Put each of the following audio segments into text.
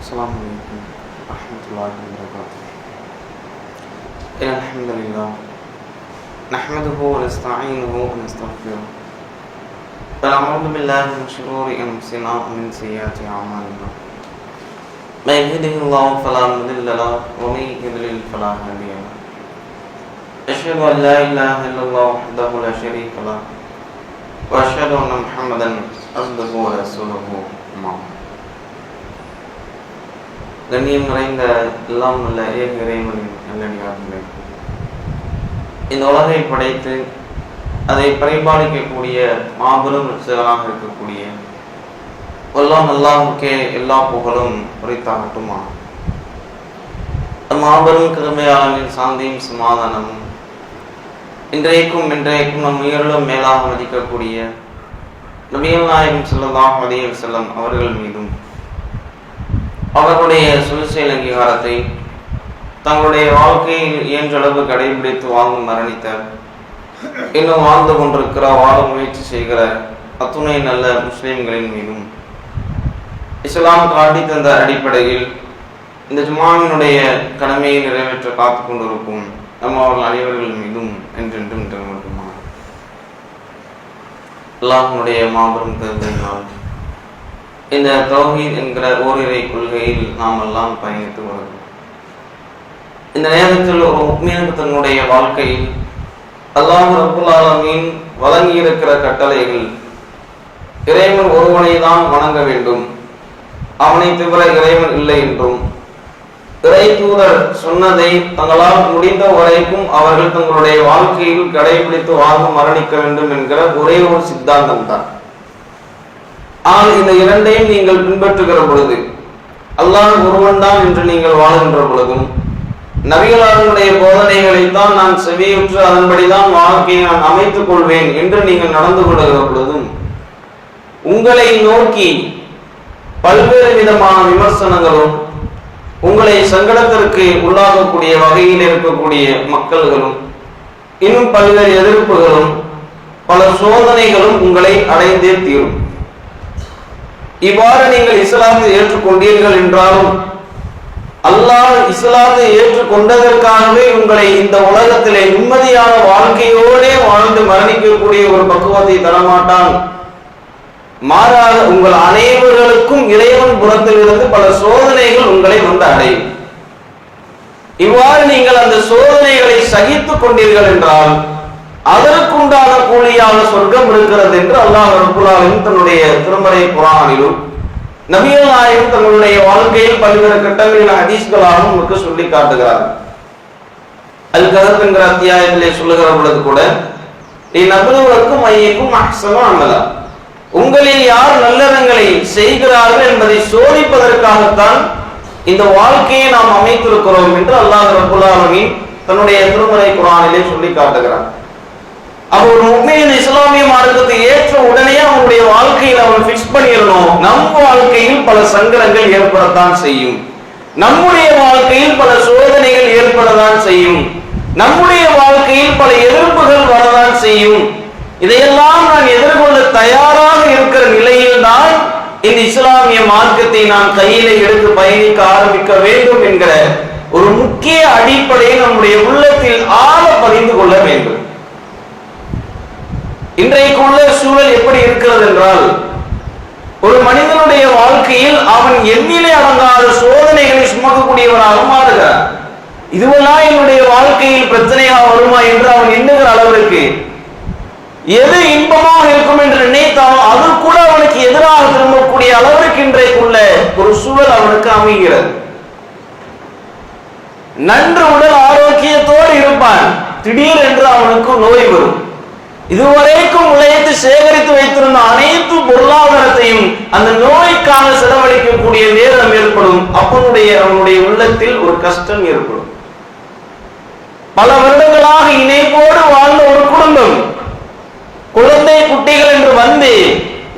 Assalamualaikum warahmatullahi wabarakatuh. Alhamdulillah. Nahmaduhu wa nasta'inuhu wa nastaghfiruh. Wa na'udzu billahi min shururi anfusina wa min sayyiati a'malina. Man yahdihillahu fala mudilla lahu wa man yudlil fala hadiya lahu. Asyhadu an la ilaha illallah wahdahu la syarika lahu wa asyhadu anna Muhammadan abduhu wa rasuluhu. கண்ணியம் நிறைந்த எல்லாம் உள்ள ஏக இறைவனின் நல்லடியார்களே, இந்த உலகை படைத்து அதை பரிபாலிக்கக்கூடிய மாபெரும் ரட்சகனாக இருக்கக்கூடிய வல்லாம் அல்லாஹ்வுக்கே எல்லா புகழும் உரித்தாகட்டுமா. மாபெரும் கருமையாளனின் சாந்தியும் சமாதானமும் இன்றைக்கும் நம் உயிரிலும் மேலாக மதிக்கக்கூடிய நபிகள் நாயகம் ஸல்லல்லாஹு அலைஹி வஸல்லம் அவர்கள் மீதும் அவர்களுடைய சுயசெயல் அங்கீகாரத்தை தங்களுடைய வாழ்க்கையில் இயன்றளவு கடைபிடித்து வாழ்ந்து மரணித்த, இன்னும் வாழ்ந்து கொண்டிருக்கிற, வாழ முயற்சி செய்கிற அத்துணை நல்ல முஸ்லிம்களின் மீதும் இஸ்லாம் காட்டி தந்த அடிப்படையில் இந்த ஜுமாவினுடைய கடமையை நிறைவேற்ற காத்து கொண்டிருக்கும் நம்ம அவர்கள் அனைவர்கள் மீதும் என்றென்றும் நிறுவனமா. அல்லாஹ்வுடைய மாபெரும் கருதினால் இந்த தௌஹீத் என்கிற ஓரிரை கொள்கையில் நாம் எல்லாம் பயணித்து வருகிறோம். இந்த நேரத்தில் ஒரு முஃமினுக்கு தன்னுடைய வாழ்க்கையில் அல்லாஹ் ரப்புல் ஆலமீன் வழங்கியிருக்கிற கட்டளைகள், இறைவன் ஒருவனை தான் வணங்க வேண்டும், அவனை தவிர இறைவன் இல்லை என்றும், இறை தூதர் சொன்னதை தங்களால் முடிந்த வரைக்கும் அவர்கள் தங்களுடைய வாழ்க்கையில் கடைபிடித்து வாழ்ந்து மரணிக்க வேண்டும் என்கிற ஒரே ஒரு சித்தாந்தம் தான். ஆனால் இந்த இரண்டையும் நீங்கள் பின்பற்றுகிற பொழுது, அல்லாஹ் ஒருவன் தான் என்று நீங்கள் வாழ்கின்ற பொழுதும், நபிகளாருடைய போதனைகளை தான் நான் செவியுற்று அதன்படிதான் வாழ்க்கையை நான் அமைத்துக் கொள்வேன் என்று நீங்கள் நடந்து கொள்கிற பொழுதும், உங்களை நோக்கி பல்வேறு விதமான விமர்சனங்களும், உங்களை சங்கடத்திற்கு உள்ளாகக்கூடிய வகையில் இருக்கக்கூடிய மக்கள்களும், இன்னும் பல்வேறு எதிர்ப்புகளும், பல சோதனைகளும் உங்களை அடைந்தே தீரும். இவ்வாறு நீங்கள் இஸ்லாத்தை ஏற்றுக்கொண்டீர்கள் என்றாலும், அல்லாஹ் இஸ்லாத்தை ஏற்றுக்கொண்டதற்காகவே உங்களை இந்த உலகத்திலே நிம்மதியான வாழ்க்கையோடே வாழ்ந்து மரணிக்கக்கூடிய ஒரு பக்குவத்தை தரமாட்டான். மாறாக உங்கள் அனைவர்களுக்கும் இறைவன் புறத்தில் இருந்து பல சோதனைகள் உங்களை வந்து அடையும். இவ்வாறு நீங்கள் அந்த சோதனைகளை சகித்துக் கொண்டீர்கள் என்றால் அதற்குண்டான கூலியான சொர்க்கம் இருக்கிறது என்று அல்லாஹ் ரப்புல் ஆலமீன் தன்னுடைய திருமறை குர்ஆனிலும் நபிகள் நாயகம் தங்களுடைய வாழ்க்கையில் பல்வேறு கட்டங்களில் ஹதீஸ்களாகவும் நமக்கு சொல்லி காட்டுகிறார். அல் கஹஃப் என்கிற அத்தியாயத்திலே சொல்லுகிற பொழுது கூட, நபுலுவக்கும் ஐயக்கும் அஹ்ஸனு அமலா, உங்களில் யார் நல்லறங்களை செய்கிறார்கள் என்பதை சோதிப்பதற்காகத்தான் இந்த வாழ்க்கையை நாம் அமைத்திருக்கிறோம் என்று அல்லாஹ் ரப்புல் ஆலமீன் தன்னுடைய திருமறை குர்ஆனிலே சொல்லி காட்டுகிறார். அப்போ ஒரு முஃமின் இஸ்லாமிய மார்க்கத்தை ஏற்ற உடனே அவனுடைய வாழ்க்கையில் அவன் ஃபிக்ஸ் பண்ணிடணும், நம் வாழ்க்கையில் பல சங்கடங்கள் ஏற்படத்தான் செய்யும், நம்முடைய வாழ்க்கையில் பல சோதனைகள் ஏற்படத்தான் செய்யும், நம்முடைய வாழ்க்கையில் பல எதிர்ப்புகள் வரதான் செய்யும். இதையெல்லாம் நான் எதிர்கொள்ள தயாராக இருக்கிற நிலையில் தான் இந்த இஸ்லாமிய மார்க்கத்தை நான் கையில எடுத்து பயணிக்க ஆரம்பிக்க வேண்டும் என்கிற ஒரு முக்கிய அடிப்படையை நம்முடைய உள்ளத்தில் ஆழ பதிந்து கொள்ள வேண்டும். இன்றைக்கு உள்ள சூழல் எப்படி இருக்கிறது என்றால், ஒரு மனிதனுடைய வாழ்க்கையில் அவன் எண்ணிலே அடங்காத சோதனைகளை சுமக்கக்கூடியவனாக மாறுகிறார். இதுவெல்லாம் என்னுடைய வாழ்க்கையில் பிரச்சனையாக வருமா என்று அவன் எண்ணுகிற அளவிற்கு, எது இன்பமாக இருக்கும் என்று நினைத்தாலும் அது கூட அவனுக்கு எதிராக திரும்பக்கூடிய அளவிற்கு இன்றைக்குள்ள ஒரு சூழல் அவனுக்கு அமைகிறது. நன்று உடல் ஆரோக்கியத்தோடு இருப்பான், திடீர் என்று அவனுக்கு நோய் வரும். இதுவரைக்கும் உழைத்து சேகரித்து வைத்திருந்த அனைத்து பொருளாதாரத்தையும் அந்த நோய்க்காக செலவழிக்கக்கூடிய நேரம் ஏற்படும். அவனுடைய உள்ளத்தில் ஒரு கஷ்டம் ஏற்படும். பல வருடங்களாக இணைப்போடு வாழ்ந்த ஒரு குடும்பம், குழந்தை குட்டிகள் என்று வந்து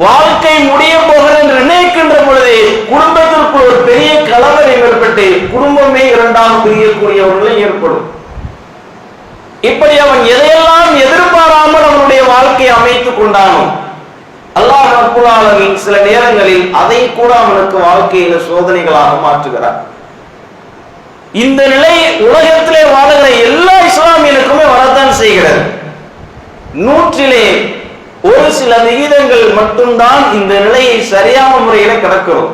வாழ்க்கை முடிய போகிறது என்று நினைக்கின்ற பொழுது குடும்பத்திற்குள் ஒரு பெரிய கலவரம் ஏற்பட்டு குடும்பமே இரண்டாக பிரியக்கூடியவர்களும் ஏற்படும். இப்படி அவன் எதையெல்லாம் எதிர்பாராமல் அவனுடைய வாழ்க்கையை அமைத்துக் கொண்டானோ, அல்லாஹ் ரப்பல் ஆலமீன் சில நேரங்களில் அதை கூட அவனுக்கு வாழ்க்கையில சோதனைகளாக மாற்றுகிறார். இந்த நிலை உலகத்திலே வாழுகிற எல்லா இஸ்லாமியனுக்குமே வரத்தான் செய்கிறது. 100-லே ஒரு சில விகிதங்கள் மட்டும்தான் இந்த நிலையை சரியான முறையில கடக்கிறோம்.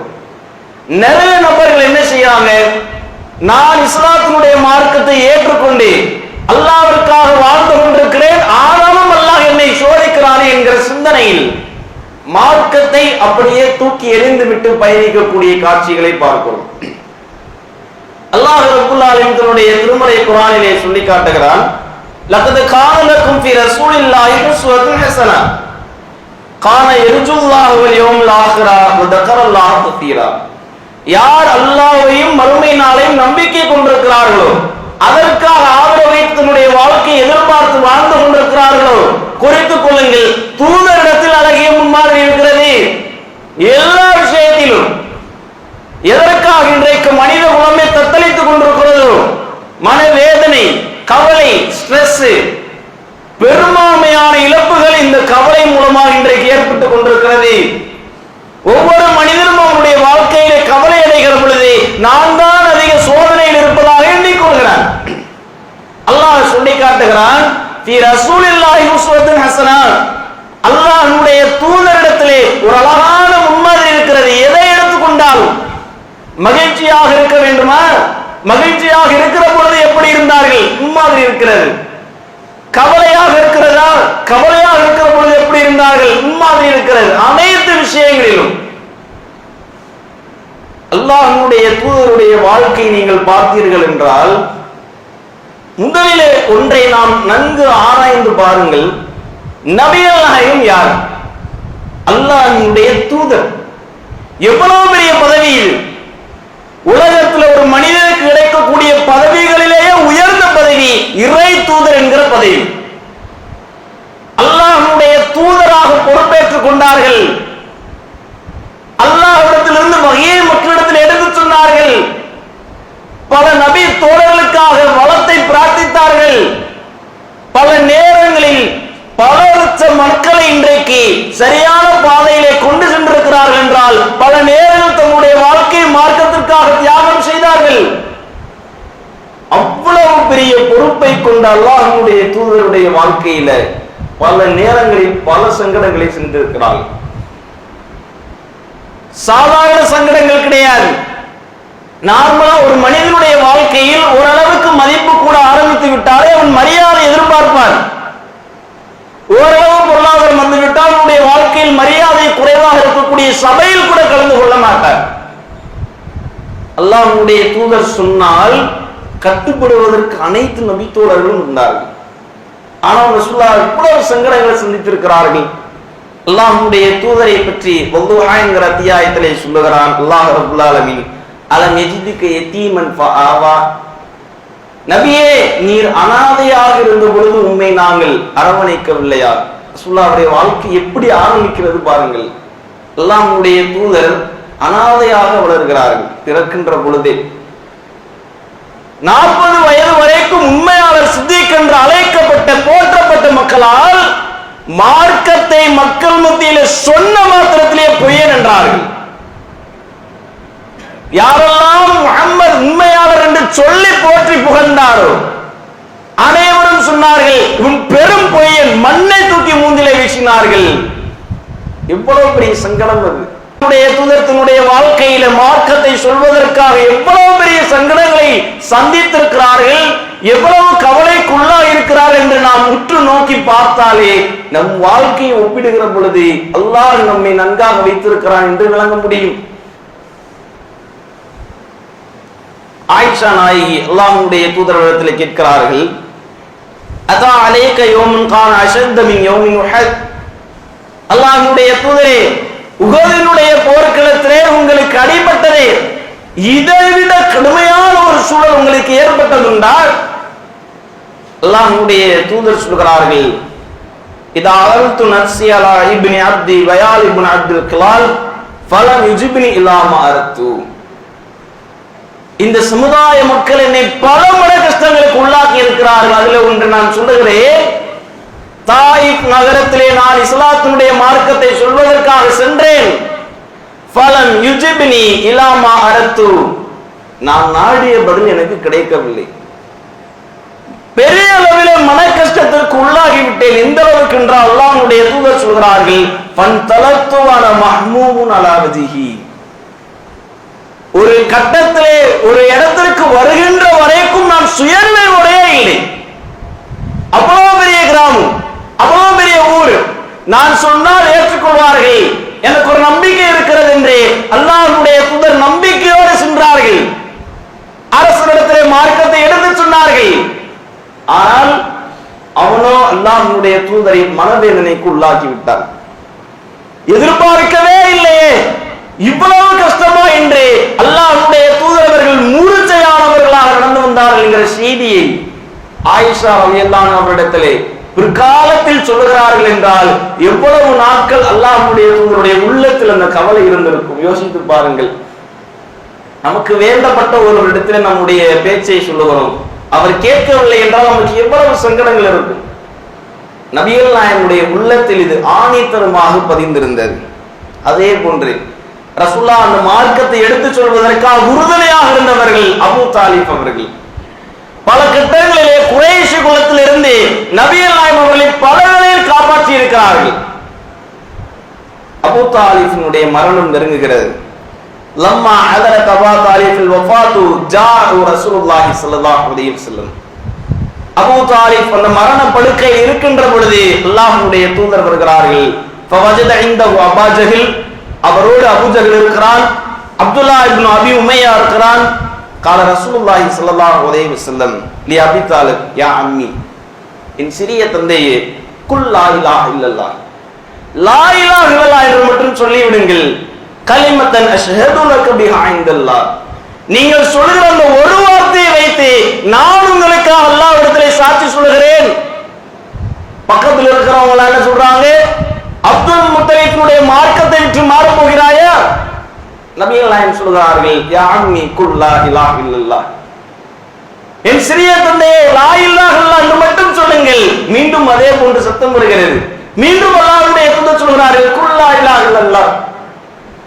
நிறைய நபர்கள் என்ன செய்யறாங்க, நான் இஸ்லாத்தினுடைய மார்க்கத்தை ஏற்றுக்கொண்டேன், அல்லாஹ்விற்காக வாழ்ந்து கொண்டிருக்கிறேன், ஆனாலும் அல்லாஹ் என்னை சோதிக்கிறானே என்கிற சிந்தனையில் மார்க்கத்தை அப்படியே தூக்கி எறிந்து விட்டு பயணிக்கக்கூடிய காட்சிகளை பார்க்கிறோம். அல்லாஹ் ரப்பல் ஆலமீன் தன்னுடைய திருமறை குர்ஆனிலே சொல்லி காட்டுகிறான், லகத் கான லக்கும் ஃபீ ரசூலில்லாஹி உஸ்வத்துன் ஹஸனா கான யர்ஜுல்லாஹு வல் யௌமல் ஆখিরা வ தக்கரல்லாஹ கஸீரா. யார் அல்லாஹ்வையும் மறுமை நாளையும் நம்பிக்கை கொண்டிருக்கிறார்களோ, அதற்காக ஆதரவை தன்னுடைய வாழ்க்கையை எதிர்பார்த்து வாழ்ந்து கொண்டிருக்கிறார்களோ, குறித்துக் கொள்ளுங்கள், தூதரிடத்தில் அழகிய முன்மாதிரி இருக்கிறது எல்லா விஷயத்திலும். எதற்காக இன்றைக்கு மனித குலமே தத்தளித்துக் கொண்டிருக்கிறதோ, மனவேதனை, கவலை, ஸ்ட்ரெஸ், பெரும்பான்மையான இழப்புகள் இந்த கவலை மூலமாக இன்றைக்கு ஏற்பட்டுக் கொண்டிருக்கிறது. ஒவ்வொரு மனிதனும் அவனுடைய வாழ்க்கையிலே கவலை அடைகிற பொழுது நான் தான் அதிக சோதனையில் இருப்பதாக எண்ணிக்கொள்கிறான். அல்லாஹ் சொல்லி காட்டுகிறான், ஃபீ ரசூலில்லாஹி உஸ்வத்துன் ஹஸனா, அல்லாஹ்வுடைய தூதரிடத்திலே ஒரு அழகான முன்மாதிரி இருக்கிறது. எதை எடுத்துக்கொண்டாலும் மகிழ்ச்சியாக இருக்க வேண்டுமா, மகிழ்ச்சியாக இருக்கிற பொழுது எப்படி இருந்தார்கள், முன்மாதிரி இருக்கிறது. கவலையாக இருக்கிறதா, கவலையாக இருக்கிற பொழுது எப்படி இருந்தார்கள், முன்மாதிரி இருக்கிறது. அனைத்து விஷயங்களிலும் அல்லாஹ்வுடைய தூதருடைய வாழ்க்கை நீங்கள் பார்த்தீர்கள் என்றால், முதலிலே ஒன்றை நாம் நன்கு ஆராய்ந்து பாருங்கள். நபிகள் நாயகம் யார்? அல்லாஹ்வுடைய தூதர். எவ்வளவு பெரிய பதவி இது! உலகத்தில் ஒரு மனிதனுக்கு கிடைக்கக்கூடிய பதவிகளிலேயே உயர்ந்த பதவி இறை தூதர் என்கிற பதவி. அல்லாஹ்வுடைய தூதராக பொறுப்பேற்றுக் கொண்டார்கள். அல்லாஹ்விடத்திலிருந்து வகையை மக்களிடத்தில் எடுத்து சொன்னார்கள். பல நபி தோழர்களுக்காக வளத்தை பிரார்த்தித்தார்கள். பல நேரங்களில் பல லட்சம் மக்களை இன்றைக்கு சரியான பாதையிலே கொண்டு சென்றிருக்கிறார்கள் என்றால், பல நேரங்கள் தம்முடைய வாழ்க்கை மார்க்கத்திற்காக தியாகம் செய்தார்கள். அவ்வளவு பெரிய பொறுப்பை கொண்ட அல்லாஹ்வுடைய தூதருடைய வாழ்க்கையில பல நேரங்களில் பல சங்கடங்களை சென்றிருக்கிறார்கள். சாதாரண சங்கடங்கள் கிடையாது. நார்மலா ஒரு மனிதனுடைய வாழ்க்கையில் ஓரளவுக்கு மதிப்பு கூட ஆரம்பித்து விட்டாலே அவன் மரியாதை எதிர்பார்ப்பான். ஓரளவு பொருளாதாரம் வந்துவிட்டால் அவனுடைய வாழ்க்கையில் மரியாதை குறைவாக இருக்கக்கூடிய சபையில் கூட கலந்து கொள்ள மாட்டார். அல்லாஹ்வுடைய தூதர் சொன்னால் கட்டுப்படுவதற்கு அனைத்து நபித்தோழர்களும் இருந்தார்கள். ஆனால் ரசூலுல்லாஹ் இவ்வளவு சங்கடங்களை சந்தித்திருக்கிறார்கள். அல்லாஹ்வுடைய தூதரை பற்றி வதுஹா என்கிற அத்தியாயத்திலே சொல்லுகிறான் அல்லாஹ் ரப்பல் ஆலமீன், அலம் யஜிதுக யதீமன் ஃபஆவா, நபியே நீர் அனாதையாக இருந்த பொழுது உம்மை நாங்கள் அரவணைக்கவில்லையா? ரசூலுல்லாஹ்வுடைய வாழ்க்கை எப்படி ஆரம்பிக்கிறது பாருங்கள். அல்லாஹ்வுடைய தூதர் அனாதையாக வளர்கிறார்கள். பிறக்கின்ற பொழுதே 40 வயது வரைக்கும் உண்மையாளர் சித்திக் என்று அழைக்கப்பட்ட போற்றப்பட்ட மக்களால் மார்க்கத்தை மக்கள் மத்தியிலே சொன்ன மாத்திரத்திலே பொய்யன் என்றார்கள். யாரெல்லாம் முஹம்மது உண்மையாளர் என்று சொல்லி போற்றி புகழ்ந்தாரோ அனைவரும் சொன்னார்கள் இவன் பெரும் பொய்யன், மண்ணை தூக்கி மூந்திலே வீசினார்கள். எவ்வளவு பெரிய சங்கடம் அது! தூதத்தினுடைய வாழ்க்கையில மார்க்கத்தை சொல்வதற்காக எவ்வளவு பெரிய சங்கடங்களை சந்தித்திருக்கிறார்கள், எவ்வளவு கவலைக்குள்ளா இருக்கிறார் என்று நாம் உற்று நோக்கி பார்த்தாலே நம் வாழ்க்கையை ஒப்பிடுகிற பொழுது அல்லாஹ் நம்மை நன்காக வைத்திருக்கிறான் என்று விளங்க முடியும். ஆயிஷா நாயகி அல்லாஹ்வுடைய தூதரிடத்தில் கேட்கிறார்கள், அதா அலைக யௌமுன் கான அஷத்த மின் யௌமின் உஹத், அல்லாஹ்வுடைய தூதரே உஹதினுடைய போர்க்களத்திலே உங்களுக்கு அடிபட்டதே இதைவிட கடுமையான ஒரு சூழல் உங்களுக்கு ஏற்பட்டதுண்டால்? அல்லாஹ்வுடைய தூதர் சொல்கிறார்கள், இதா அல்து நஃப்ஸி அலா இப்னி அப்தி வயால் இப்னு அப்துல் கலால் ஃபலம் யுஜிப்னி இலா மா அரத்து, இந்த சமுதாய மக்கள் என்னை பல மட கஷ்டங்களுக்கு உள்ளாக்கி இருக்கிறார்கள். அதுல ஒன்று நான் சொல்லுகிறேன், தாயிப் நகரத்திலே நான் இஸ்லாத்தினுடைய மார்க்கத்தை சொல்வதற்கு ஃபலம் யுஜிப்னி இலா மா அரத்து, நான் நாடிய பதில் எனக்கு கிடைக்கவில்லை. பெரிய அளவில் மன கஷ்டத்திற்கு உள்ளாகிவிட்டேன். எந்த அளவுக்கு என்றால் அல்லாஹ்வுடைய தூதர் சொல்கிறார்கள், ஃபன்தலத்து அன மஹ்மூமுன் அலா வஜ்ஹி, ஒரு கட்டத்திலே ஒரு இடத்திற்கு வருகின்ற வரைக்கும் நான் சுயநினைவோடே இல்லை. அவ்வளவு பெரிய கிராமம், அவ்வளவு பெரிய ஊர், நான் சொன்னால் ஏற்றுக்கொள்வார்கள், எனக்கு ஒரு நம்பிக்கை இருக்கிறது என்று அல்லாஹ்வுடைய தூதர் நம்பிக்கையோடு சென்றார்கள். அரசனிடத்திலே மார்க்கத்தை எடுத்து சொன்னார்கள். ஆனால் அவனோ அல்லாஹ்வுடைய தூதரை மனவேதனைக்கு உள்ளாக்கி விட்டார். எதிர்பார்க்கவே இல்லையே இவ்வளவு கஷ்டமா என்று அல்லாஹ்வுடைய தூதரவர்கள் மூர்ச்சையானவர்களாக நடந்து வந்தார்கள் என்கிற செய்தியை ஆயிஷா ரலியல்லாஹு அன்ஹா அவரிடத்திலே பிற்காலத்தில் சொல்லுகிறார்கள் என்றால் எவ்வளவு நாட்கள் அல்லாஹ்வுடைய தூதருடைய உள்ளத்தில் அந்த கவலை இருந்திருக்கும். யோசித்து பாருங்கள். நமக்கு வேண்டப்பட்ட ஒருவரிடத்தில் நம்முடைய பேச்சை சொல்லுகிறோம், அவர் கேட்கவில்லை என்றால் நமக்கு எவ்வளவு சங்கடங்கள் இருக்கும். நபிகள் நாயகனுடைய உள்ளத்தில் இது ஆணித்தரமாக பதிந்திருந்தது. அதே போன்று ரசூலுல்லாஹ் அந்த மார்க்கத்தை எடுத்து சொல்வதற்காக உறுதுணையாக இருந்தவர்கள் அபூ தாலிப் அவர்கள். பல கட்டங்களிலே குறைஷி குலத்தில் இருந்து நபிகள் நாயகம் அவர்களை பல நிலையில் காப்பாற்றி இருக்கிறார்கள். அபூ தாலிபினுடைய மரணம் நெருங்குகிறது. லம்மா ஹதரத் அபூ தாலிபில் வஃபாத்து ஜாஅ ரசூலுல்லாஹி ஸல்லல்லாஹு அலைஹி வஸல்லம், அபூ தாலிப் அந்த மரண படுக்கையில் இருக்கின்ற பொழுது அல்லாஹ்வுடைய தூதர் வருகிறார்கள். ஃபவஜத இன்தஹு அபூ ஜஹல், அவரோடு அபூ ஜஹல் இருக்கிறான், அப்துல்லா இப்னு அபி உமையா இருக்கிறான். கால ரசூலுல்லாஹி ஸல்லல்லாஹு அலைஹி வஸல்லம் லி அபி தாலிப், யா அம்மி, என் சிறிய தந்தையே, குல் லா இலாஹ இல்லல்லாஹ், லா இலாஹ இல்லல்லாஹ் என்று மட்டும் சொல்லிவிடுங்கள். கலிமத்தன் அஷ்ஹது லக பிஹா இன்தல்லாஹ், நீங்கள் சொல்கிற அந்த ஒரு வார்த்தையை வைத்து நான் உங்களுக்காக அல்லாஹ்விடத்திலே சாட்சி சொல்கிறேன். பக்கத்தில் இருக்கிறவங்க என்ன சொல்றாங்க, அப்துல் முத்தலிஃபினுடைய மார்க்கத்தை விட்டு மாற போகிறாயா? நபிகள் நாயகம் சொல்கிறார்கள், யா அம்மி குல் லா இலாஹ இல்லல்லாஹ், என் சிறிய தந்தையே லா இலாஹ இல்லல்லாஹ் என்று மட்டும் சொல்லுங்கள். மீண்டும் அதே போன்று சத்தம் வருகிறது. மீண்டும் அல்லாஹ்வுடைய தூதர் சொல்கிறார்கள், குல் லா இலாஹ இல்லல்லாஹ்.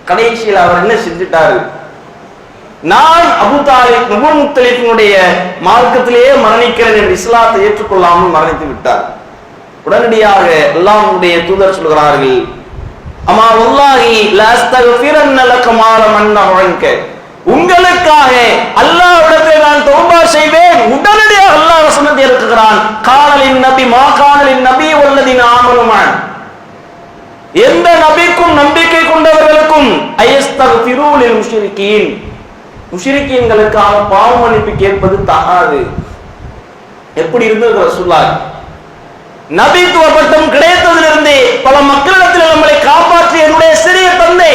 கடைசியில் அவர் என்ன செஞ்சிட்டாரு, நான் அபூ தாலிப் அபூ முத்தலிஃபினுடைய மார்க்கத்திலேயே மரணிக்கிறேன் என்று இஸ்லாத்தை ஏற்றுக்கொள்ளாமல் மரணித்து விட்டார். உடனடியாக அல்லாஹ்வுடைய தூதர் சொல்கிறார்கள், அமா வல்லாஹி லா அஸ்தக்ஃபிரன்ன லக மா லம் அன்ஹ, உங்களுக்காக அல்லாஹ்விடத்தில் நான் தௌபா செய்வேன். உடனடியாக அல்லாஹ் வசனத்தை இறக்குகிறான், கானலின் நபி மா கானலின் நபி வல்லதீன ஆமனு மஅன், எந்த நபிக்கும் நம்பிக்கை கொண்டவர்களுக்கும் அயஸ்தக்ஃபிரு லில் முஷ்ரிகீன், முஷ்ரிக்கீன்களுக்காக பாவ மன்னிப்பு கேட்பது தகாது. எப்படி இருந்தது ரசூலுல்லாஹ்? நபித்துவ பட்டம் கிடைத்ததிலிருந்து பல மக்களிடத்தில் நம்மளை காப்பாற்றிய என்னுடைய சிறிய தந்தை,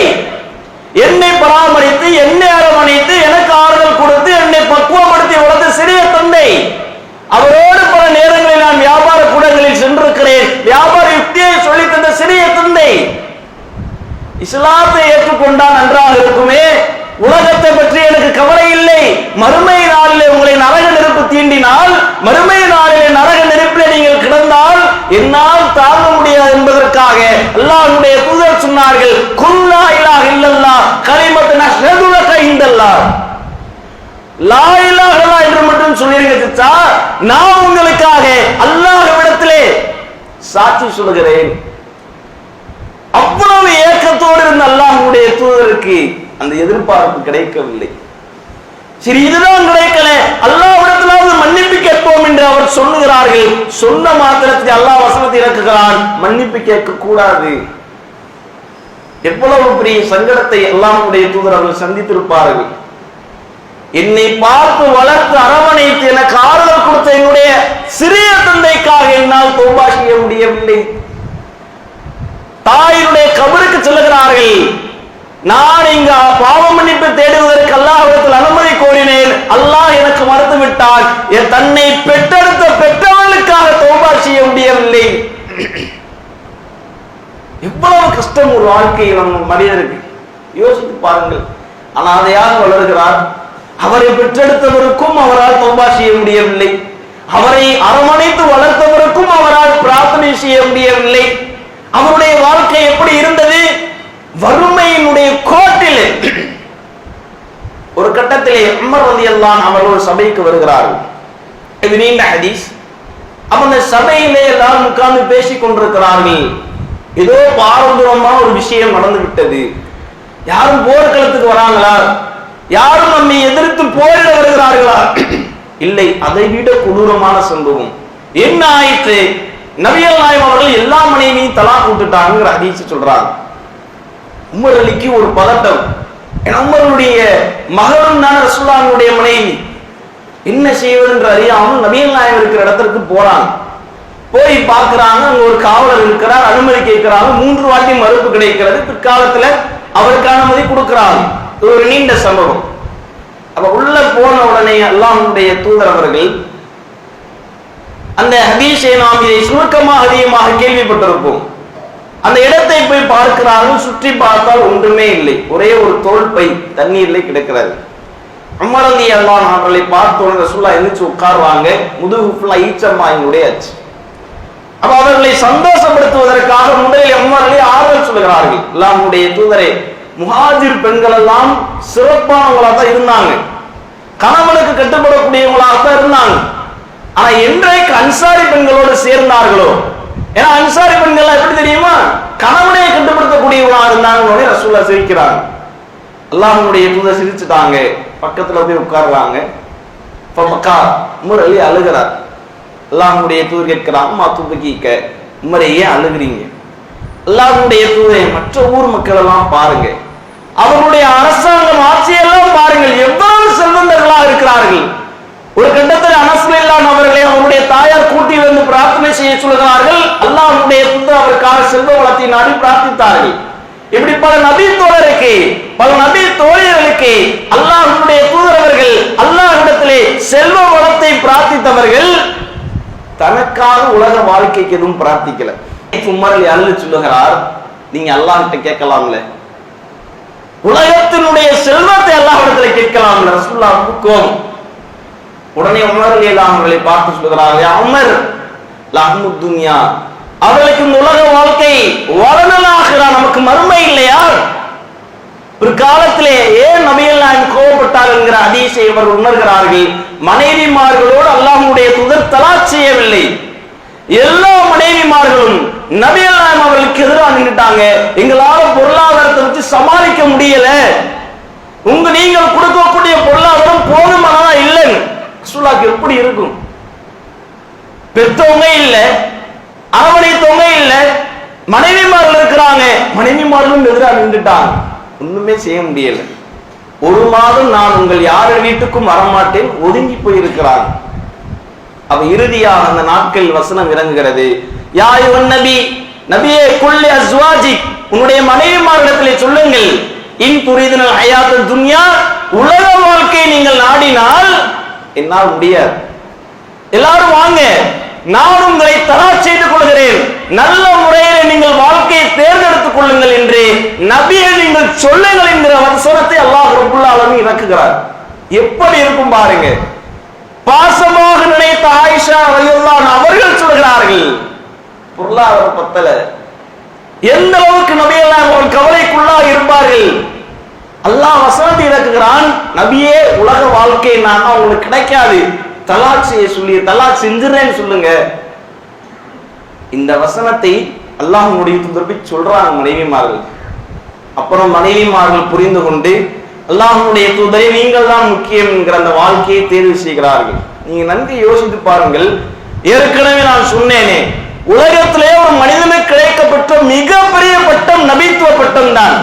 என்னை பராமரித்து என்னை அரவணைத்து எனக்கு ஆறுதல் கொடுத்து என்னை பக்குவப்படுத்தி வளர்த்த சிறிய தந்தை, அவரோடு பல நேரங்களில் நான் வியாபார கூடங்களில் சென்றிருக்கிறேன், வியாபார யுக்தியை சொல்லி தந்த சிறிய தந்தை இஸ்லாத்தை ஏற்றுக்கொண்டால் நன்றாக இருக்குமே, உலகத்தை பற்றி எனக்கு கவலை இல்லை, மறுமை நாளிலே உங்களை நரக நெருப்பு தீண்டினால், மறுமை நாளிலே நரக நெருப்பிலே நீங்கள் கிடந்தால் என்னால் தாங்க முடியாது என்பதற்காக அல்லாஹ்வுடைய தூதர் சொன்னார்கள், குல் லா இலாஹ இல்லல்லாஹ் கலிமத்துன் அஷ்ஹது லக இன்தல்லாஹ், லா இலாஹ இல்லல்லாஹ் என்று மட்டும் சொல்லிருங்க, நான் உங்களுக்காக அல்லாஹ்விடத்திலே சாட்சி சொல்கிறேன். அவ்வளவு ஏக்கத்தோடு இருந்த அல்லாஹ்வுடைய தூதருக்கு அந்த எதிர்பார்ப்பு கிடைக்கவில்லை. சரி, இதுதான் கிடைக்கல, அல்லாஹ்விடத்திலாவது மன்னிப்பு கேட்போம் என்று அவர் சொல்லுகிறார்கள். சொன்ன மாத்திரத்தில் அல்லாஹ் வசனத்தை இறக்குகிறான், மன்னிப்பு கேட்க கூடாது. எவ்வளவு பெரிய சங்கடத்தை அல்லாஹ்வுடைய தூதர் அவர்கள் சந்தித்திருப்பார்கள். என்னை பார்த்து வளர்த்து அரவணைத்து எனக்கு ஆறுதல் கொடுத்த என்னுடைய சிறிய தந்தைக்காக என்னால் தௌபா செய்ய முடியவில்லை. தாயினுடைய கபருக்கு செல்லுகிறார்கள், நான் இங்க பாவ மன்னிப்பு தேடுவதற்கு அல்லாஹ்விடத்தில் அனுமதி கோரினேன், அல்லாஹ் எனக்கு மறுத்து விட்டான், என் தன்னை பெற்றெடுத்த பெற்றவர்களுக்காக தௌபா செய்ய முடியவில்லை. எவ்வளவு கஷ்டம் ஒரு வாழ்க்கையில் நம்ம மனிதருக்கு, யோசித்து பாருங்கள். அனாதையாக வளர்கிறார், அவரை பெற்றெடுத்தவருக்கும் அவரால் தௌபா செய்ய முடியவில்லை, அவரை அரவணைத்து வளர்த்தவருக்கும் அவரால் பிரார்த்தனை செய்ய முடியவில்லை. அவருடைய வாழ்க்கை எப்படி இருந்தது? வறுமையினுடைய கோட்டில் கட்டத்திலே உமர் ரலியல்லாஹு அன்ஹு அவர்கள் சபைக்கு வருகிறார்கள். இது நீண்ட ஹதீஸ். அப்ப அந்த சபையிலே எல்லாரும் உட்கார்ந்து பேசிக் கொண்டிருக்கிறார்கள். ஏதோ பாரதூரமா ஒரு விஷயம் நடந்து விட்டது. யாரும் போர்க்களத்துக்கு வராங்களா? யாரும் நம்மை எதிர்த்து போரிட வருகிறார்களா? இல்லை, அதை விட கொடூரமான சம்பவம் என்ன ஆயிற்று? நபிகள் நாயகம் அவர்கள் எல்லா மனைவியும் தலாக் விட்டுட்டாங்கிற ஹதீஸ் சொல்றாங்க. உமர் அலிக்கு ஒரு பதட்டம். உமருடைய மகளும் தான் ரசூலுல்லாஹ்வுடைய மனைவி. என்ன செய்வது என்று அறியாமல் நபிகள் நாயகம் இருக்கிற இடத்திற்கு போறாங்க. போய் பார்க்கிறாங்க, அங்க ஒரு காவலர் இருக்கிறார், அனுமதி கேட்கிறாங்க. 3 வாட்டி மறுப்பு கிடைக்கிறது. பிற்காலத்துல அவருக்கு அனுமதி கொடுக்கிறாங்க. ஒரு நீண்ட சம்பவம். அப்ப உள்ள போன உடனே அல்லாஹ்வுடைய தூதர் அவர்கள் அந்த ஹதீஸை நாம் இதை சுருக்கமாக அதிகமாக கேள்விப்பட்டிருப்போம். அந்த இடத்தை போய் பார்க்கிறார்கள். சுற்றி பார்த்தால் ஒன்றுமே இல்லை. ஒரே ஒரு தோல் பை தண்ணீர்ல கிடக்கிறது. உமர் ரலியல்லாஹு அன்ஹு அவர்களை பார்த்தோன்னு ரசூலுல்லாஹ் எந்திரிச்சு உட்கார்வாங்க. முதுகு ஃபுல்லா ஈச்சம்மாயினுடைய ஆச்சு. அப்ப அவர்களை சந்தோஷப்படுத்துவதற்காக முதலில் உமர் அலி ஆறுதல் சொல்கிறார்கள். அல்லாஹ்வுடைய தூதரே, முஹாஜிர் பெண்கள் எல்லாம் சிறப்பானவங்களா தான் இருந்தாங்க, கணவனுக்கு கட்டுப்படக்கூடியவங்களாக தான் இருந்தாங்க. ஆனா என்றைக்கு அன்சாரி பெண்களோடு சேர்ந்தார்களோ, ஏன்னா அன்சாரி பெண்கள் எப்படி தெரியுமா, கணவனை கட்டுப்படுத்தக்கூடியவங்களா இருந்தாங்க. ரசூலுல்லாஹ் சிரிக்கிறாங்க. அல்லாஹ்வுடைய தூதர் சிரிச்சுட்டாங்க. பக்கத்துல போய் உட்கார்றாங்க. உமர் அலி அழுகிறார். அல்லாஹ்வுடைய தூதர் கேட்கிறாங்க, மா துபகீக, உமரே ஏன் அழுகிறீங்க? அல்லாஹ்வுடைய தூதரை, மற்ற ஊர் மக்கள் எல்லாம் பாருங்க, அவர்களுடைய அரசாங்கம் ஆட்சியெல்லாம் பாருங்கள், எவ்வளவு செல்வந்தர்களாக இருக்கிறார்கள். ஒரு கட்டத்தில் அனஸ் ரலியல்லாஹு அவர்களை அவருடைய தாயார் கூட்டி வந்து பிரார்த்தனை செய்ய சொல்கிறார்கள். அல்லாஹ்வுடைய தூதர் அவருக்காக செல்வ வளத்தை நாடி பிரார்த்தித்தார்கள். இப்படி பல நபி தோழருக்கு, பல நபி தோழியர்களுக்கு அல்லாஹ்வுடைய தூதர் அவர்கள் அல்லாஹ்விடத்திலே செல்வ வளத்தை பிரார்த்தித்தவர்கள். தனக்காக உலக வாழ்க்கைக்கு எதுவும் பிரார்த்திக்கல. உமர் அலி அழுது சொல்லுகிறார், நீங்க அல்லாஹ்கிட்ட கேட்கலாம்ல, உலகத்தினுடைய செல்வத்தை அல்லாஹ்விடத்துல கேட்கலாம்ல. ரசூலுல்லாஹ்வுக்கு கோபம். உடனே உமர் அலி அவர்களை பார்த்து சொல்லுகிறார், யா உமர், லஹ்மு துன்யா, அவர்களுக்கு இந்த உலக வாழ்க்கை வரலாகிறா, நமக்கு மறுமை இல்லையா? பிற்காலத்திலே ஏன் நபிகள் நாயகம் கோபப்பட்டார்கள் என்கிற ஹதீஸை இவர் உணர்கிறார்கள். மனைவிமார்களோடு அல்லாஹ்வுடைய தூதர் தலாக் செய்யவில்லை. எல்லா மனைவிமார்களும் நபிகள் நாயகம் அவர்களுக்கு எதிராக நின்றுட்டாங்க. எங்களால பொருளாதாரத்தை வச்சு சமாளிக்க முடியல, நீங்கள் கொடுக்கக்கூடிய பொருளாதாரம் போதுமானதா இல்லைன்னு. ரசூலுல்லாஹ்க்கு எப்படி இருக்கும்? பெற்றவங்க இல்ல, அரவணைத்தவங்க இல்ல, மனைவிமார்கள் இருக்கிறாங்க, மனைவிமார்களும் எதிராக நின்றுட்டாங்க. ஒண்ணுமே செய்ய முடியல. 1 மாதம் நான் உங்கள் யார் வீட்டுக்கும் வரமாட்டேன், ஒதுங்கி போயிருக்கிறாங்க. அப்ப இறுதியாக அந்த நாட்கள் வசனம் இறங்குகிறது. யா அய்யுஹன் நபி, நபியே, குல்லி அஸ்வாஜி, உன்னுடைய மனைவிமாரிடத்திலே சொல்லுங்கள், இன் துரீதுனல் ஹயாத்தத் துன்யா, உலக வாழ்க்கையை நீங்கள் நாடினால் என்னால் முடியாது, எல்லாரும் வாங்க, நான் உங்களை தலாக் செய்து கொள்கிறேன், நல்ல முறையில் நீங்கள் வாழ்க்கையை தேர்ந்தெடுத்துக் கொள்ளுங்கள் என்று நபியை நீங்கள் சொல்லுங்கள் என்கிற வசனத்தை அல்லாஹ் ரப்பல் ஆலமீன் இறக்குகிறார். எப்படி இருக்கும் பாருங்க. பாசமாக நினைத்த ஆயிஷா ரலியல்லாஹு அன்ஹா அவர்கள் சொல்கிறார்கள், பொருளாதார பத்தல, எந்த அளவுக்கு நபிகள் அவர்கள் கவலைக்குள்ளாக இருப்பார்கள். அல்லாஹ் வசனத்தை இறக்குகிறான், நபியே, உலக வாழ்க்கை நான் உங்களுக்கு கிடைக்காது, தலாக் செய்ய சொல்லி தலாக் செஞ்சுறேன்னு சொல்லுங்க. இந்த வசனத்தை அல்லாஹ்வுடைய தூதர் சொல்றாங்க மனைவிமார்கள். அப்புறம் மனைவிமார்கள் புரிந்து கொண்டு அல்லாஹ்வுடைய தூதரை நீங்கள் தான் முக்கியம் என்கிற அந்த வாழ்க்கையை தேர்வு செய்கிறார்கள். நீங்க நன்கு யோசித்து பாருங்கள். ஏற்கனவே நான் சொன்னேனே, உலகத்திலே ஒரு மனிதனுக்கு கிடைக்கப்பட்ட மிகப்பெரிய பட்டம் நபித்துவ பட்டம் தான்.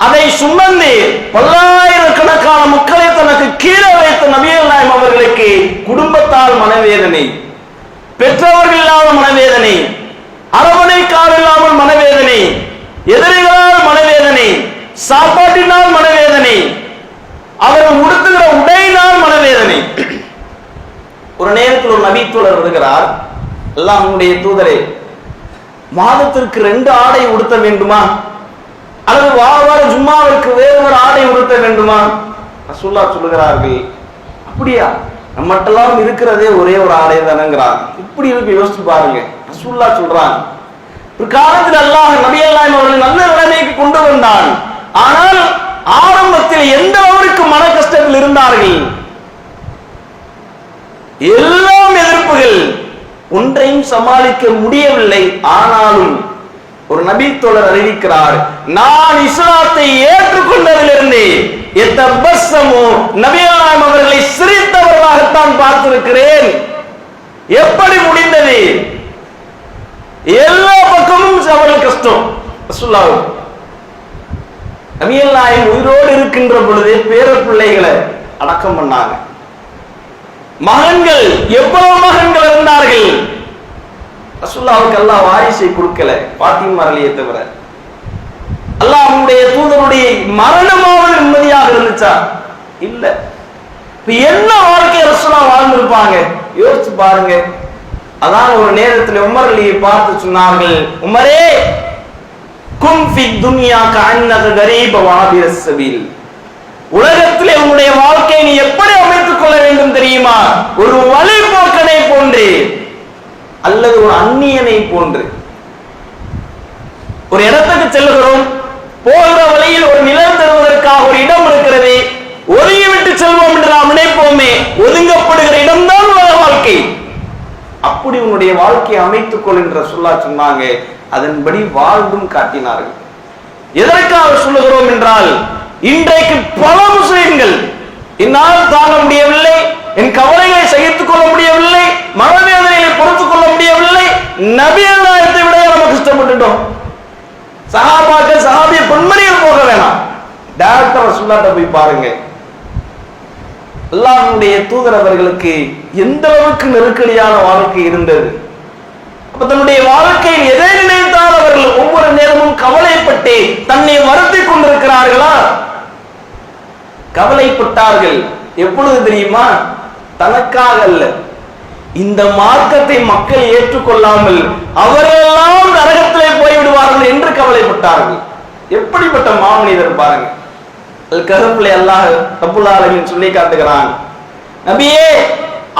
அதை சுமந்து பல்லாயிரக்கணக்கான மக்களை தனக்கு கீழே வைத்த நபிகள் நாயகம் அவர்களுக்கு குடும்பத்தால் மனவேதனை, பெற்றவர்கள் இல்லாத மனவேதனை, அரவணைக்கார் இல்லாமல் மனவேதனை, எதிரிகளால் மனவேதனை, சாப்பாட்டினால் மனவேதனை, அவர்கள் உடுத்துகிற உடையினால் மனவேதனை. ஒரு நேரத்தில் ஒரு நபித்தோழர் வருகிறார், அல்லாஹ்வுடைய தூதரே, மாதத்திற்கு 2 ஆடை உடுத்த வேண்டுமா, அல்லது வார ஜும்மாவிற்கு வேறு ஒரு ஆடை உடுத்த வேண்டுமா? ரசூலுல்லாஹ் சொல்லுகிறார்கள், அப்படியா, நம்மட்டெல்லாம் இருக்கிறதே ஒரே ஒரு ஆடை தானேங்கிறாங்க. இப்படி இருக்கு, யோசிச்சு பாருங்க. ரசூலுல்லாஹ் சொல்றாங்க, ஒரு காலத்தில் அல்லாஹ் நபிகள் நாயகம் அவர்கள் நல்ல நிலைமைக்கு கொண்டு வந்தான். ஆனால் ஆரம்பத்தில் எந்த அளவிற்கு மன கஷ்டத்தில் இருந்தார்கள். எல்லாம் எதிர்ப்புகள், ஒன்றையும் சமாளிக்க முடியவில்லை. ஆனாலும் ஒரு நபி தோழர் அறிவிக்கிறார், நான் இஸ்லாத்தை ஏற்றுக்கொண்டதிலிருந்து நபிகள் நாயகம் அவர்களை சிரித்தவர்களாகத்தான் பார்த்திருக்கிறேன். எப்படி முடிந்தது? எல்லா பக்கமும் அவர்கள் கஷ்டம். நபிகள் நாயகம் உயிரோடு இருக்கின்ற பொழுது பேர பிள்ளைகளை அடக்கம் பண்ணாங்க. மகன்கள், எவ்வளவு மகன்கள் இருந்தார்கள். ரசூலுல்லாஹ்வுக்கு அல்லாஹ் வாரிசை கொடுக்கல, பாத்திமா ரலியை தவிர. அல்லாஹ்வுடைய தூதருடைய மரணமாவது நிம்மதியாக இருந்துச்சா? இல்ல. என்ன வாழ்க்கை ரசூலுல்லாஹ் வாழ்ந்திருப்பாங்க யோசிச்சு பாருங்க. அதான் ஒரு நேரத்தில் உமர் அலியை பார்த்து சொன்னார்கள், உமரே குன் ஃபி துன்யா கஅன்னக கரீப வாபிரஸ் சபீல். உலகத்திலே உங்களுடைய வாழ்க்கையை நீ எப்படி அமைத்துக் கொள்ள வேண்டும் தெரியுமா? ஒரு வழிபோக்கனை போன்று அல்லது ஒரு அந்நியனை போன்று. ஒரு இடத்துக்கு செல்கிறோம், போகிற வழியில் ஒரு நிலம் தருவதற்காக ஒரு இடம் இருக்கிறது, ஒதுங்கி விட்டு செல்வோம் என்று நாம் நினைப்போமே, ஒதுங்கப்படுகிற இடம்தான் உலக வாழ்க்கை. அப்படி உன்னுடைய வாழ்க்கையை அமைத்துக் கொள் என்ற சொன்னாங்க. அதன்படி வாழ்ந்தும் காட்டினார்கள். எதற்காக சொல்லுகிறோம் என்றால், இன்றைக்கு பல முஸ்லிம்கள் என்னால் தாங்க முடியவில்லை, என் கவலைகளை சகித்துக் கொள்ள முடியவில்லை, மனவேதனைகளை பொறுத்துக் கொள்ள முடியவில்லை, நபிகள் நாயகத்தை விட நம்ம கஷ்டப்பட்டுட்டோம். சஹாபாக்கள், சஹாபிய பெண்மணிகள் போக வேணாம், டைரக்டா ரசூலுல்லாஹ்ட்ட போய் பாருங்க. அல்லாஹ்வுடைய தூதர் அவர்களுக்கு எந்த அளவுக்கு நெருக்கடியான வாழ்க்கை இருந்தது. அப்ப தன்னுடைய வாழ்க்கையில் எதை நினைத்தால் அவர்கள் ஒவ்வொரு நேரமும் கவலைப்பட்டு தன்னை வருத்திக் கொண்டிருக்கிறார்களா? கவலைப்பட்டார்கள். எப்பொழுது தெரியுமா? தனக்காக அல்ல, இந்த மார்க்கத்தை மக்கள் ஏற்றுக்கொள்ளாமல் அவர்களெல்லாம் நரகத்திலே போய்விடுவார்கள் என்று கவலைப்பட்டார்கள். எப்படிப்பட்ட மாமனிதர் பாருங்க. அல்-கஹ்ஃபிலே அல்லாஹ் ரப்புல் ஆலமீன் சொல்லி காட்டுகிறான், நபியே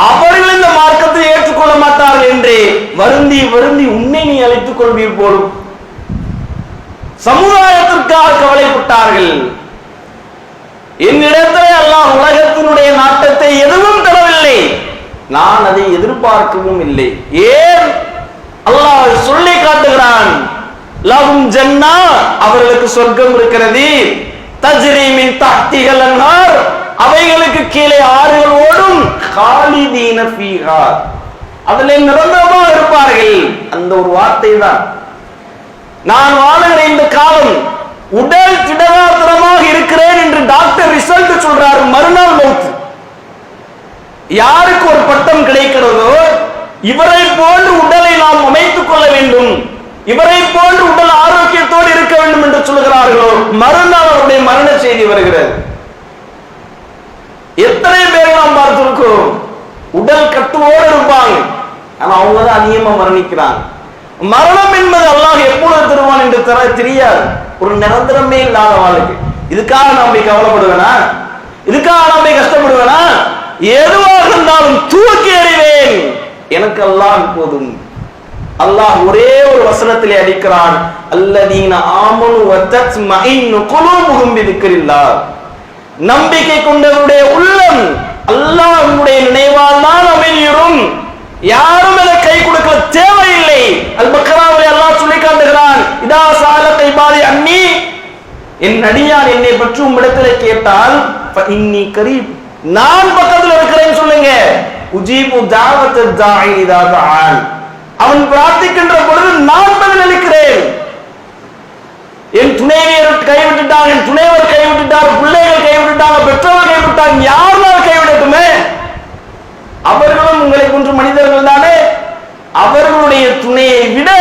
அவர்கள் இந்த மார்க்கத்தை ஏற்றுக்கொள்ள மாட்டார்கள் என்று வருந்தி வருந்தி உன்னை நீ அழைத்துக் கொள்வீர் போலும். சமுதாயத்திற்காக கவலைப்பட்டார்கள். என்னிடத்திலே அல்லாஹ் உலகத்தினுடைய நாட்டத்தை எதுவும் தரவில்லை, நான் அதை எதிர்பார்க்கவும் இல்லை. ஏன்? அல்லாஹ் சொல்லி காட்டுகிறான், லஹும் ஜன்னா, அவர்களுக்கு சொர்க்கம் இருக்கிறது, தஜ்ரி மின் தஹ்திஹல் அன்ஹார், அவைகளுக்கு கீழே ஆறுகள் ஓடும், காலிதீன ஃபீஹா, அதிலே நிரந்தரமாக இருப்பார்கள். அந்த ஒரு வார்த்தை தான். நான் வாழுகிற இந்த காலம் உடல் திடகாத்திரமாக இருக்கிறேன் என்று டாக்டர் ரிசல்ட் சொல்றாரு, மறுநாள் மௌத். யாருக்கு ஒரு பட்டம் கிடைக்கிறதோ, இவரை போன்று உடலை நாம் அமைத்துக் கொள்ள வேண்டும், இவரை போன்று உடல் ஆரோக்கியத்தோடு இருக்க வேண்டும் என்று சொல்கிறார்களோ, மறுநாள் அவருடைய மரண செய்தி வருகிறது. எத்தனை பேர் நாம் பார்த்திருக்கிறோம், உடல் கட்டுவோடு இருப்பாங்க, ஆனா அவங்க தான் அதிகமா மரணிக்கிறாங்க. மரணம் என்பது அல்லாஹ் எப்பொழுது தருவான் என்று தெரியாது. ஒரு நிரந்தரமே இல்லாத வாழ்க்கை. இதுக்காக நாம் போய் கவலைப்படுவேனா? இதுக்காக நாம் போய் கஷ்டப்படுவேனா? எதுவாக இருந்தாலும் தூக்கி எறிவேன், எனக்கு அல்லாஹ் போதும். அல்லாஹ் ஒரே ஒரு வசனத்திலே அடிக்கிறான், அல்லதீன ஆமனு வ தத்மஇன்னு குலூபுஹும் பிதிக்ரில்லாஹ், நம்பிக்கை கொண்டவருடைய உள்ளம் அல்லாஹ்வுடைய நினைவால் தான் அமைதியும். யாரும் அதை கை கொடுக்க தேவையில்லை. அல்-பக்ராவிலே அல்லாஹ் சொல்லி காட்டுகிறான், இதா சாலக இபாதி அன்னி, என் அடியான் என்னை பற்றி உம்மிடத்திலே கேட்டால் ஃபஇன்னி கரீப், நான் பக்கத்தில் இருக்கிறேன் சொல்லுங்க. உஜீபு தாவத் தாஇ இதா தஆன், அவன் பிரார்த்திக்கின்ற பொழுது நான் பதில் அளிக்கிறேன். என் துணைவியர் கைவிட்டுட்டாங்க, என் துணைவர் கைவிட்டுட்டார், பிள்ளைகள் கைவிட்டுட்டாங்க, பெற்றோர்கள் கைவிட்டாங்க, யாருனாலும் கைவிடட்டுமே, அவர்களும் உங்களை போன்ற மனிதர்கள் தானே. அவர்களுடைய துணையை விட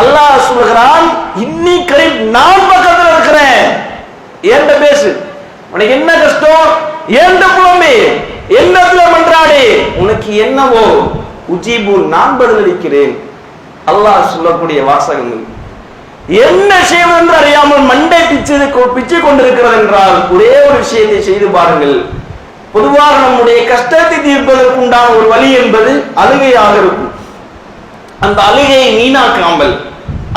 அல்லாஹ் சொல்கிறான், இன்னி கரீப், நான் பக்கத்தில் இருக்கிறேன். ஏண்ட பேசு, உனக்கு என்ன கஷ்டம், ஏண்ட புலம்பி, என்னத்துல மன்றாடி, உனக்கு என்னவோ உஜீபு, நான் பதிலளிக்கிறேன். அல்லாஹ் சொல்லக்கூடிய வாசகங்கள். என்ன செய்வது என்று அறியாமல் மண்டை பிச்சு கொண்டிருக்கிறது என்றால் ஒரே ஒரு விஷயத்தை செய்து பாருங்கள். பொதுவாக நம்முடைய கஷ்டத்தை தீர்ப்பதற்கு உண்டான ஒரு வழி என்பது அழுகையாக இருக்கும். அந்த அழுகையை வீணாக்காமல்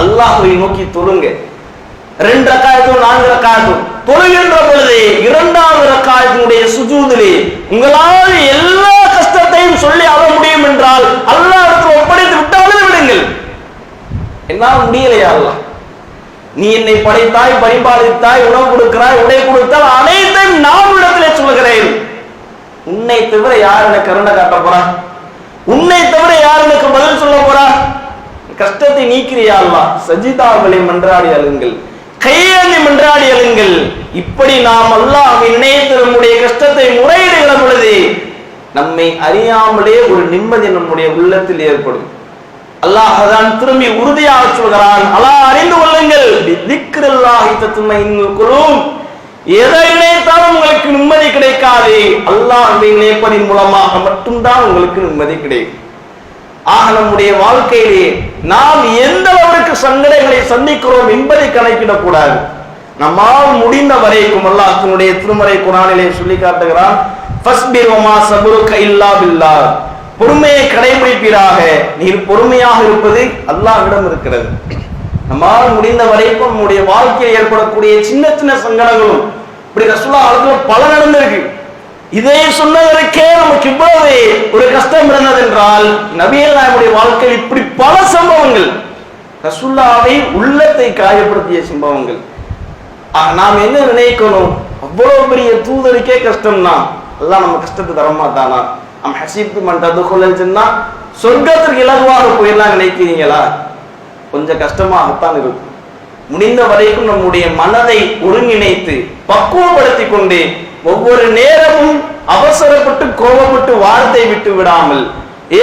அல்லாஹ்வை நோக்கி தொழுங்க. 2 ரக்காயத்தும் 4 ரக்காயத்தும் தொழுகின்ற பொழுது இரண்டாவது ரக்காயத்தினுடைய சுஜூதிலே உங்களால் எல்லா கஷ்டத்தையும் சொல்லி ஆக முடியும் என்றால் அல்லாஹ்விடத்தில் ஒப்படைத்து விட்டாலும் விடுங்கள். என்னால் முடியலையா அல்லாஹ், நீ என்னை படைத்தாய், பரிபாலித்தாய், உணவு கொடுக்கிறாய், உடை கொடுத்தால் அனைத்தையும் நான் இடத்திலே சொல்கிறேன். உன்னை தவிர யார் எனக்கு கருணை காட்ட போறா? உன்னை தவிர யார் எனக்கு பதில் சொல்ல போறா? கஷ்டத்தை நீக்கிறியா அல்லாஹ்? சஜிதாக்களை மன்றாடி அழுங்கள், கையேந்தி மன்றாடி அழுங்கள். இப்படி நாம் அல்லாஹ் இணைத்து நம்முடைய கஷ்டத்தை முறையிடுகிற பொழுது நம்மை அறியாமலே ஒரு நிம்மதி நம்முடைய உள்ளத்தில் ஏற்படும். அல்லாஹ் அதான் திரும்பி உறுதியாக சொல்கிறான், அல்லாஹ் அறிந்து கொள்ளுங்கள், பிதிக்ரில்லாஹி தத்மைஇன்னுல் குலூப். எதை நினைத்தாலும் உங்களுக்கு நிம்மதி கிடைக்காது, அல்லாஹ்வை நினைப்பதின் மூலமாக மட்டும்தான் உங்களுக்கு நிம்மதி கிடைக்கும். ஆக நம்முடைய வாழ்க்கையிலே நாம் எந்த அளவிற்கு சங்கடங்களை சந்திக்கிறோம் என்பதை கணக்கிடக்கூடாது. நம்மால் முடிந்த வரைக்கும் அல்லாஹ் தன்னுடைய திருமறை குர்ஆனிலே சொல்லி காட்டுகிறான், ஃபஸ்பிர் வமா சபருக இல்லா பில்லாஹ். பொறுமையை கடைபிடிப்பீராக, நீர் பொறுமையாக இருப்பது அல்லாஹ்விடம் இருக்கிறது. நம்மால் முடிந்த வரைக்கும் நம்முடைய வாழ்க்கையில் ஏற்படக்கூடிய சின்ன சின்ன சங்கடங்களும் இப்படி ரசூலுல்லாஹ் காலத்துல பல நடந்திருக்கு. இதை சொன்னதற்கே நமக்கு இவ்வளவு ஒரு கஷ்டம் இருந்தது என்றால் நபிகள் நாயகமுடைய வாழ்க்கையில் இப்படி பல சம்பவங்கள், ரசூலுல்லாஹ்வை உள்ளத்தை காயப்படுத்திய சம்பவங்கள். நாம் என்ன நினைக்கணும், அவ்வளவு பெரிய தூதருக்கே கஷ்டம்னா அல்லாஹ் நம்ம கஷ்டத்தை தரமாட்டானா? நம்ம ஹஸீப்தும் அன் ததுகுலல் ஜன்னா, சொர்க்கத்திற்கு இலகுவாக போயிடலாம் நினைக்கிறீங்களா? கொஞ்சம் கஷ்டமாகத்தான் இருக்கும். முடிந்த வரைக்கும் நம்முடைய மனதை ஒருங்கிணைத்து பக்குவப்படுத்தி கொண்டு ஒவ்வொரு நேரமும் அவசரப்பட்டு கோபப்பட்டு வார்த்தை விட்டு விடாமல்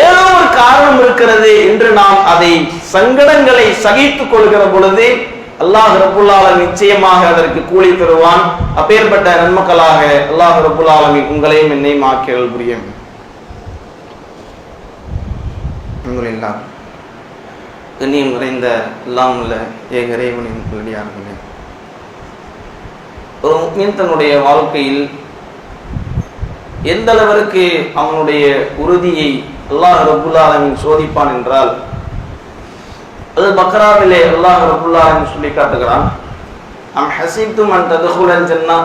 ஏதோ ஒரு காரணம் இருக்கிறது என்று நாம் அதை சங்கடங்களை சகித்துக் கொள்கிற பொழுது அல்லாஹ் ரப்புல் ஆலமீன் நிச்சயமாக அதற்கு கூலி தருவான். அப்பேற்பட்ட நன்மக்களாக அல்லாஹ் ரப்புல் ஆலமீன் உங்களையும் என்னையும் ஆக்கியல் புரியும். அல்ஹம்துலில்லாஹ். கண்ணியம் நிறைந்த எல்லாம் உள்ள ஏக இறைவனின் பிள்ளையார்களே, ஒரு முஃமின் தன்னுடைய வாழ்க்கையில் எந்த அளவிற்கு அவனுடைய உறுதியை அல்லாஹ் ரப்புல் ஆலமீன் சோதிப்பான் என்றால், அது பக்ராவிலே அல்லாஹ் ரப்புல் ஆலமீன் சொல்லி காட்டுகிறான், அம் ஹஸீப்தும் அன் ததுகுலல் ஜன்னா,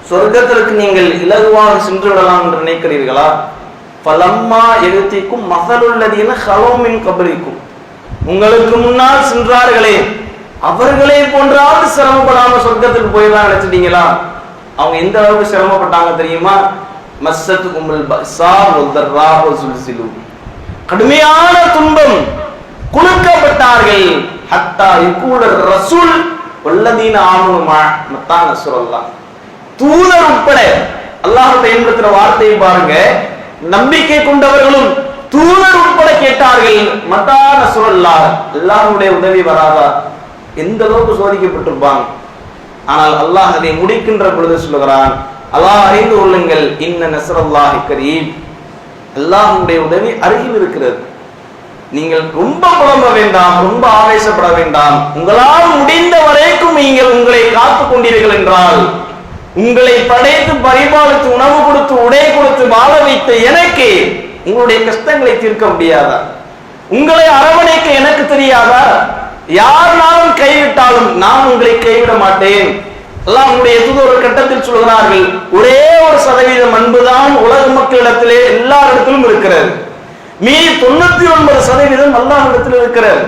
சொர்க்கத்திற்கு நீங்கள் இலகுவாக சென்று விடலாம் என்று நினைக்கிறீர்களா? ஃபலம்மா யஅதிக்கும் மஸலுல்லதீன ஹலூ மின் கப்லிக்கும், உங்களுக்கு முன்னால் சென்றார்களே அவர்களே போன்றாவது சிரமப்படாம சொர்க்கத்துக்கு போயிடலாம் நினைச்சிட்டீங்களா? அவங்க எந்த அளவுக்கு சிரமப்பட்டாங்க தெரியுமா? மஸ்ஸத்துகுமுல் பஸா வதர்ரா வஸுல்சிலு, கடுமையான துன்பம், குலுக்கப்பட்டார்கள். ஹத்தா யகூல ரசூல் வல்லதீன ஆமனு மத்தா நஸ்ருல்லாஹ், தூதர் உட்பட அல்லாஹ் பயன்படுத்துற வார்த்தையை பாருங்க, நம்பிக்கை கொண்டவர்களும் தூதர் உட்பட கேட்டார்கள், மத்தா நஸ்ருல்லாஹ், அல்லாஹ்வுடைய உதவி வராதா? எந்த அளவுக்கு சோதிக்கப்பட்டிருப்பாங்க. ஆனால் அல்லாஹ் அதை முடிக்கின்ற பொழுது சொல்லுகிறான், அல்லாஹ் அறிந்து கொள்ளுங்கள், இன்ன நஸ்ருல்லாஹி கரீம், அல்லாஹ்வுடைய உதவி அருகில் இருக்கிறது. நீங்கள் ரொம்ப புலம்ப வேண்டாம், ரொம்ப ஆவேசப்பட வேண்டாம். உங்களால் முடிந்த வரைக்கும் நீங்கள் உங்களை காத்துக் கொண்டீர்கள் என்றால், உங்களை படைத்து பரிபாலித்து உணவு கொடுத்து உடை கொடுத்து வாழ வைத்த எனக்கு உங்களுடைய கஷ்டங்களை தீர்க்க முடியாதா? உங்களை அரவணைக்க எனக்கு தெரியாதா? யாருனாலும் கைவிட்டாலும் நான் உங்களை கைவிட மாட்டேன். அல்லாஹ் உங்களுடைய தூதர் ஒரு கட்டத்தில் சொல்கிறார்கள், ஒரே ஒரு சதவீதம் அன்புதான் உலக மக்களிடத்திலே எல்லாரிடத்திலும் இருக்கிறது, மீதி 99% அல்லாஹ்விடத்தில் இருக்கிறது.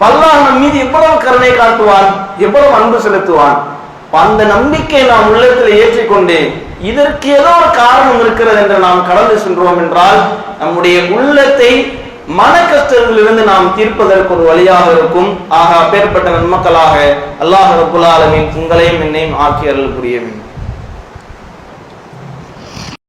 அல்லாஹ் நம் மீது எவ்வளவு கருணை காட்டுவான், எவ்வளவு அன்பு செலுத்துவான். அந்த நம்பிக்கை நாம் உள்ளத்தில் ஏற்றிக்கொண்டு இதற்கு ஏதோ ஒரு காரணம் இருக்கிறது என்று நாம் கடந்து சென்றோம் என்றால் நம்முடைய உள்ளத்தை மன கஷ்டங்களிலிருந்து நாம் தீர்ப்பதற்கு ஒரு வழியாக இருக்கும். ஆக அப்பேற்பட்ட நன்மக்களாக அல்லாஹ் ரப்புல் ஆலமீன் உங்களையும் என்னையும் ஆக்கி அருள் புரிய வேண்டும்.